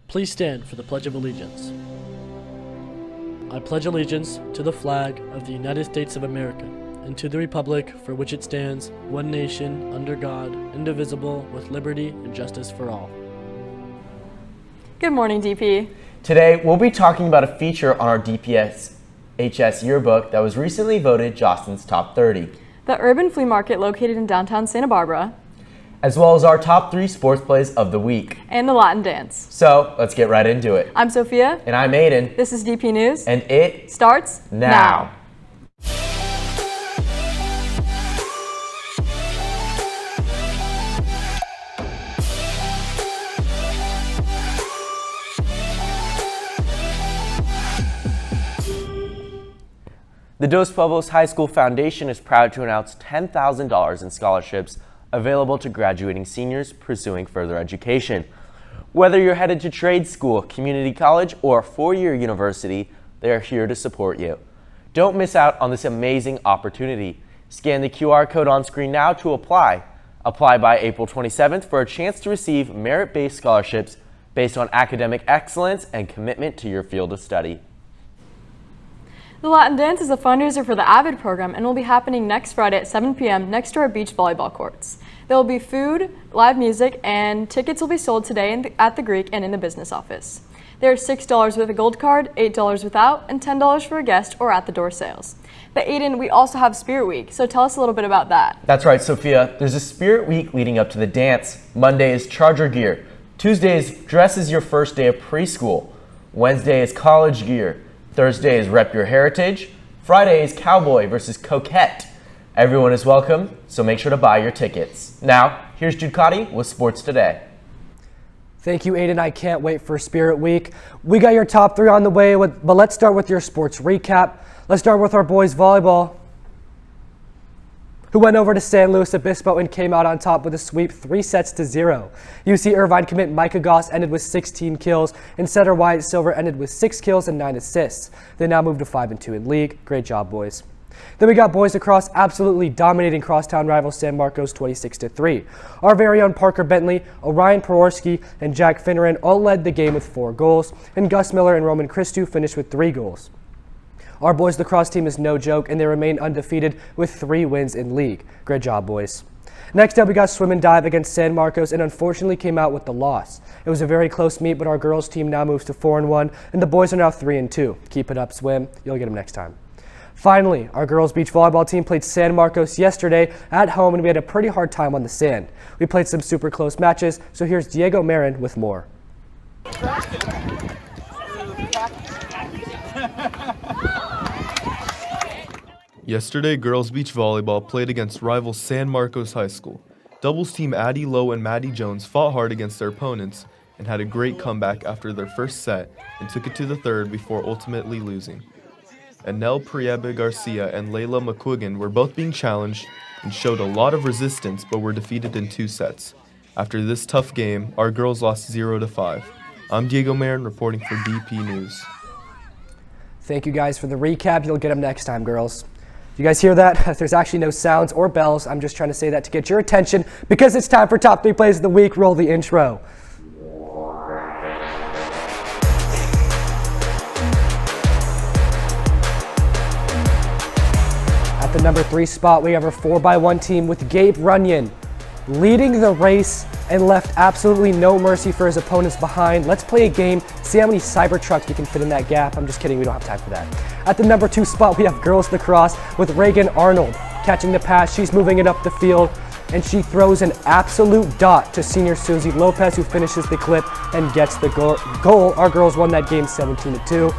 Please stand for the Pledge of Allegiance. I pledge allegiance to the flag of the United States of America and to the republic for which it stands, one nation, under God, indivisible, with liberty and justice for all. Good morning, DP. Today, we'll be talking about a feature on our DPNews yearbook that was recently voted Jostens Top 30. The urban flea market located in downtown Santa Barbara, as well as our top 3 sports plays of the week. and the Latin dance. So, let's get right into it. I'm Sophia. And I'm Aiden. This is DP News. And it starts now. The Dos Pueblos High School Foundation is proud to announce $10,000 in scholarships available to graduating seniors pursuing further education. Whether you're headed to trade school, community college, or a four-year university, they are here to support you. Don't miss out on this amazing opportunity. Scan the QR code on screen now to apply. Apply by April 27th for a chance to receive merit-based scholarships based on academic excellence and commitment to your field of study. The Latin dance is a fundraiser for the AVID program and will be happening next Friday at 7 p.m. next to our beach volleyball courts. There will be food, live music, and tickets will be sold today at the Greek and in the business office. There are $6 with a gold card, $8 without, and $10 for a guest or at-the-door sales. But Aiden, we also have Spirit Week, so tell us a little bit about that. That's right, Sophia. There's a Spirit Week leading up to the dance. Monday is Charger gear. Tuesday is Dress as your first day of preschool. Wednesday is college gear. Thursday is Rep Your Heritage. Friday is Cowboy versus Coquette. Everyone is welcome, so make sure to buy your tickets. Now, here's Jude Cotty with Sports Today. Thank you, Aiden. I can't wait for Spirit Week. We got your top 3 on the way, but let's start with your sports recap. Let's start with our boys volleyball, who went over to San Luis Obispo and came out on top with a sweep 3-0. UC Irvine commit Micah Goss ended with 16 kills, and setter Wyatt Silver ended with 6 kills and 9 assists. They now move to 5-2 in league. Great job, boys. Then we got boys lacrosse absolutely dominating crosstown rival San Marcos 26-3. Our very own Parker Bentley, Orion Peworski, and Jack Finneran all led the game with 4 goals, and Gus Miller and Roman Christou finished with 3 goals. Our boys lacrosse team is no joke, and they remain undefeated with 3 wins in league. Great job, boys. Next up, we got swim and dive against San Marcos and unfortunately came out with the loss. It was a very close meet, but our girls team now moves to 4-1, and the boys are now 3-2. Keep it up, swim. You'll get them next time. Finally, our girls beach volleyball team played San Marcos yesterday at home, and we had a pretty hard time on the sand. We played some super close matches, so here's Diego Marin with more. Yesterday, girls beach volleyball played against rival San Marcos High School. Doubles team Addie Lowe and Maddie Jones fought hard against their opponents and had a great comeback after their first set and took it to the third before ultimately losing. Anel Priebe Garcia and Layla McQuiggan were both being challenged and showed a lot of resistance but were defeated in 2 sets. After this tough game, our girls lost 0-5. I'm Diego Marin reporting for DP News. Thank you guys for the recap. You'll get them next time, girls. You guys hear that? There's actually no sounds or bells. I'm just trying to say that to get your attention because it's time for top 3 plays of the week. Roll the intro. At the number 3 spot, we have our 4x1 team with Gabe Runyon leading the race and left absolutely no mercy for his opponents behind. Let's play a game, see how many Cybertrucks we can fit in that gap. I'm just kidding, we don't have time for that. At the number 2 spot, we have girls lacrosse with Reagan Arnold catching the pass. She's moving it up the field, and she throws an absolute dot to senior Susie Lopez, who finishes the clip and gets the goal. Our girls won that game 17-2.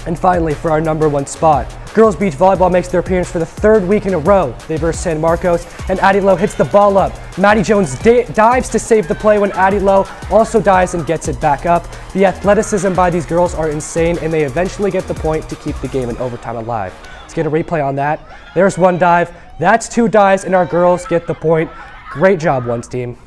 And finally, for our number 1 spot, Girls beach volleyball makes their appearance for the third week in a row. They verse San Marcos, and Addie Lowe hits the ball up. Maddie Jones dives to save the play when Addie Lowe also dives and gets it back up. The athleticism by these girls are insane, and they eventually get the point to keep the game in overtime alive. Let's get a replay on that. There's one dive, that's two dives, and our girls get the point. Great job, Ones team.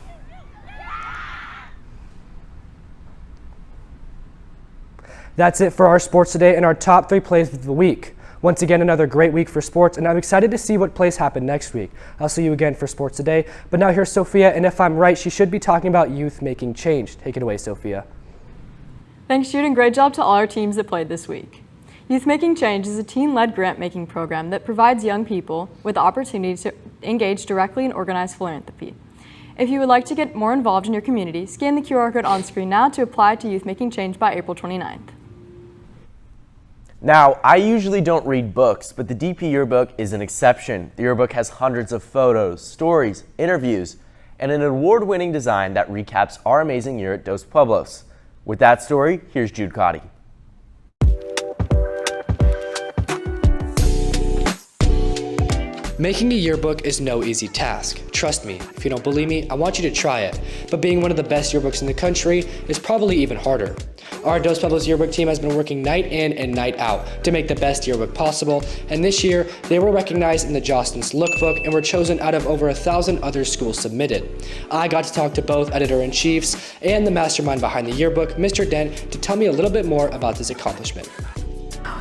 That's it for our sports today and our top 3 plays of the week. Once again, another great week for sports, and I'm excited to see what plays happen next week. I'll see you again for sports today, but now here's Sophia, and if I'm right, she should be talking about youth making change. Take it away, Sophia. Thanks, Jude, and great job to all our teams that played this week. Youth Making Change is a teen-led grant-making program that provides young people with the opportunity to engage directly in organized philanthropy. If you would like to get more involved in your community, scan the QR code on screen now to apply to Youth Making Change by April 29th. Now, I usually don't read books, but the DP yearbook is an exception. The yearbook has hundreds of photos, stories, interviews, and an award-winning design that recaps our amazing year at Dos Pueblos. With that story, here's Jude Cotty. Making a yearbook is no easy task. Trust me, if you don't believe me, I want you to try it. But being one of the best yearbooks in the country is probably even harder. Our Dos Pueblos yearbook team has been working night in and night out to make the best yearbook possible, and this year they were recognized in the Jostens Lookbook and were chosen out of over 1,000 other schools submitted. I got to talk to both editor-in-chiefs and the mastermind behind the yearbook, Mr. Dent, to tell me a little bit more about this accomplishment.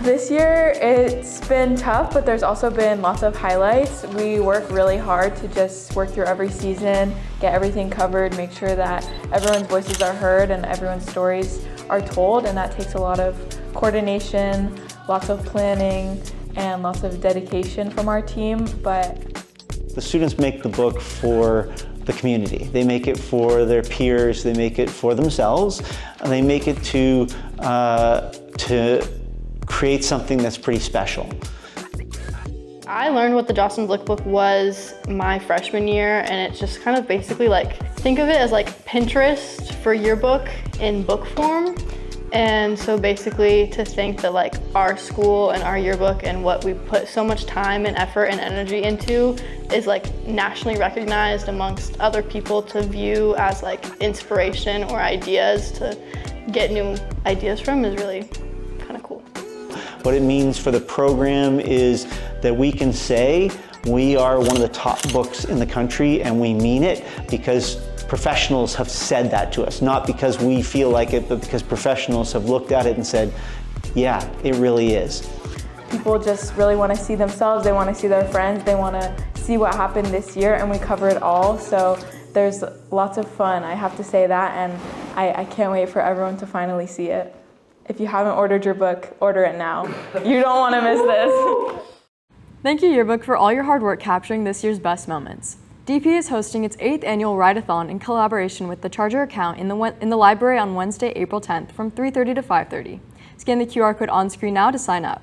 This year it's been tough, but there's also been lots of highlights. We work really hard to just work through every season, get everything covered, make sure that everyone's voices are heard and everyone's stories are told, and that takes a lot of coordination, lots of planning, and lots of dedication from our team. But the students make the book for the community. They make it for their peers, they make it for themselves, and they make it to create something that's pretty special. I learned what the Jostens Lookbook was my freshman year, and it's just kind of basically like, think of it as like Pinterest for yearbook in book form. And so basically to think that like our school and our yearbook and what we put so much time and effort and energy into is like nationally recognized amongst other people to view as like inspiration or ideas to get new ideas from is really kind of cool. What it means for the program is that we can say we are one of the top books in the country, and we mean it because professionals have said that to us, not because we feel like it, but because professionals have looked at it and said, yeah, it really is. people just really want to see themselves, they want to see their friends, they want to see what happened this year, and we cover it all. So there's lots of fun, I have to say that, and I can't wait for everyone to finally see it. If you haven't ordered your book, order it now. You don't want to miss this. Thank you, Yearbook, for all your hard work capturing this year's best moments. DP is hosting its 8th annual Write-a-thon in collaboration with the Charger account in the library on Wednesday, April 10th from 3:30 to 5:30. Scan the QR code on screen now to sign up.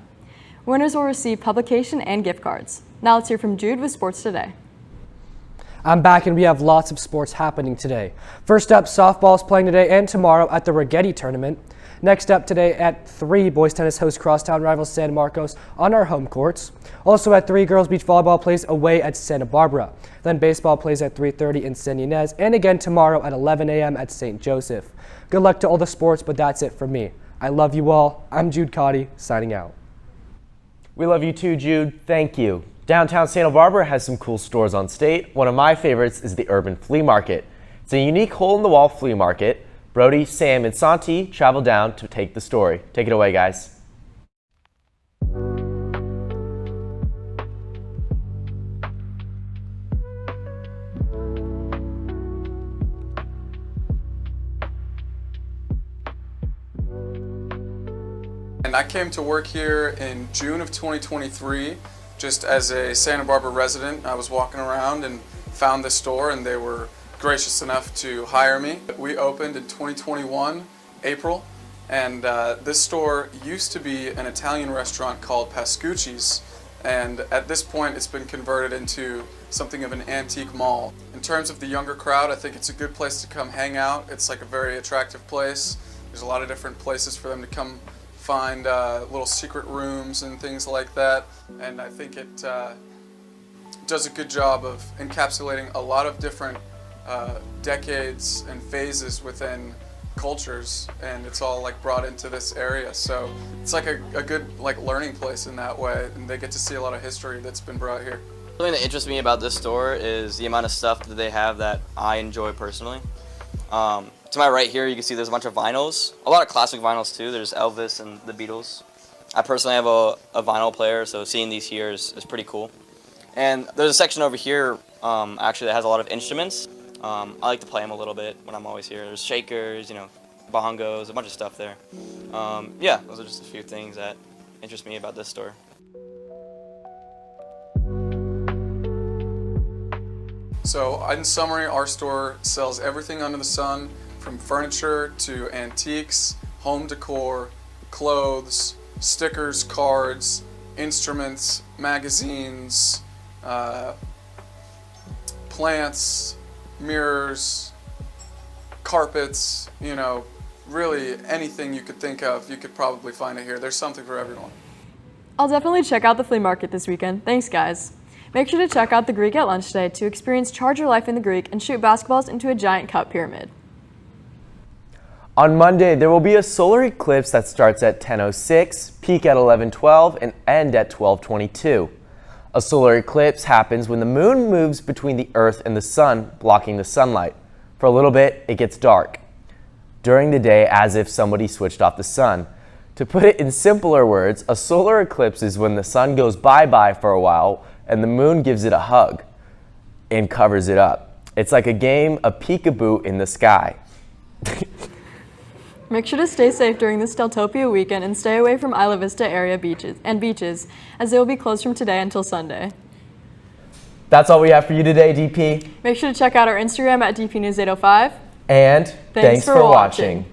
Winners will receive publication and gift cards. Now let's hear from Jude with Sports Today. I'm back and we have lots of sports happening today. First up, softball is playing today and tomorrow at the Rigetti tournament. Next up today at 3, boys tennis hosts crosstown rivals San Marcos on our home courts. Also at 3, girls beach volleyball plays away at Santa Barbara. Then baseball plays at 3:30 in San Ynez, and again tomorrow at 11 a.m. at St. Joseph. Good luck to all the sports, but that's it for me. I love you all. I'm Jude Cotty, signing out. We love you too, Jude. Thank you. Downtown Santa Barbara has some cool stores on State. One of my favorites is the Urban Flea Market. It's a unique hole-in-the-wall flea market. Brody, Sam, and Santi traveled down to take the story. Take it away, guys. And I came to work here in June of 2023 just as a Santa Barbara resident. I was walking around and found this store, and they were gracious enough to hire me. We opened in 2021, April, and this store used to be an Italian restaurant called Pascucci's, and at this point it's been converted into something of an antique mall. In terms of the younger crowd, I think it's a good place to come hang out. It's like a very attractive place. There's a lot of different places for them to come find little secret rooms and things like that. And I think it does a good job of encapsulating a lot of different decades and phases within cultures, and it's all like brought into this area. So it's like a good like learning place in that way, and they get to see a lot of history that's been brought here. Something that interests me about this store is the amount of stuff that they have that I enjoy personally. To my right here, you can see there's a bunch of vinyls, a lot of classic vinyls too. There's Elvis and the Beatles. I personally have a vinyl player, so seeing these here is pretty cool. And there's a section over here actually that has a lot of instruments. I like to play them a little bit when I'm always here. There's shakers, you know, bongos, a bunch of stuff there. Yeah, those are just a few things that interest me about this store. So in summary, our store sells everything under the sun, from furniture to antiques, home decor, clothes, stickers, cards, instruments, magazines, plants, mirrors, carpets, you know, really anything you could think of, you could probably find it here. There's something for everyone. I'll definitely check out the flea market this weekend. Thanks, guys. Make sure to check out the Greek at lunch today to experience Charger life in the Greek and shoot basketballs into a giant cup pyramid. On Monday, there will be a solar eclipse that starts at 10:06, peak at 11:12, and end at 12:22. A solar eclipse happens when the moon moves between the Earth and the sun, blocking the sunlight. For a little bit, it gets dark. During the day, as if somebody switched off the sun. To put it in simpler words, a solar eclipse is when the sun goes bye-bye for a while and the moon gives it a hug and covers it up. It's like a game of peekaboo in the sky. Make sure to stay safe during this Deltopia weekend and stay away from Isla Vista area beaches, as they will be closed from today until Sunday. That's all we have for you today, DP. Make sure to check out our Instagram at DPNews 805. And thanks for watching.